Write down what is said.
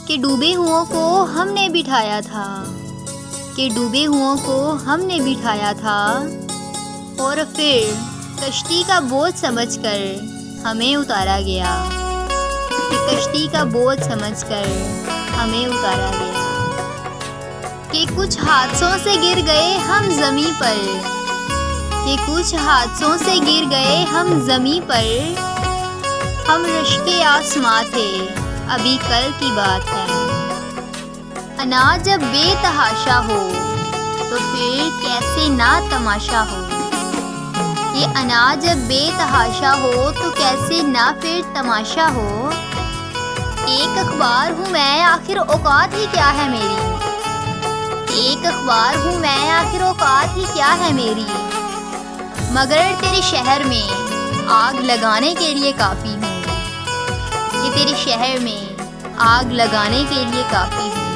कि डूबे हुओं को हमने बिठाया था, कि डूबे हुओं को हमने बिठाया था, और फिर कश्ती का बोझ समझकर हमें उतारा गया, कि कश्ती का बोझ समझकर हमें उतारा गया। कि कुछ हादसों से गिर गए हम ज़मीं पर, कि कुछ हादसों से गिर गए हम ज़मीं पर, हम रश्के आसमां थे अभी कल की बात है। अनाज जब बेतहाशा हो तो फिर कैसे ना तमाशा हो, ये अनाज जब बेतहाशा हो तो कैसे ना फिर तमाशा हो। एक अखबार हूँ मैं आखिर औकात ही क्या है मेरी, एक अखबार हूँ मैं आखिर औकात ही क्या है मेरी, मगर तेरे शहर में आग लगाने के लिए काफ़ी हूँ, कि तेरे शहर में आग लगाने के लिए काफ़ी हूँ।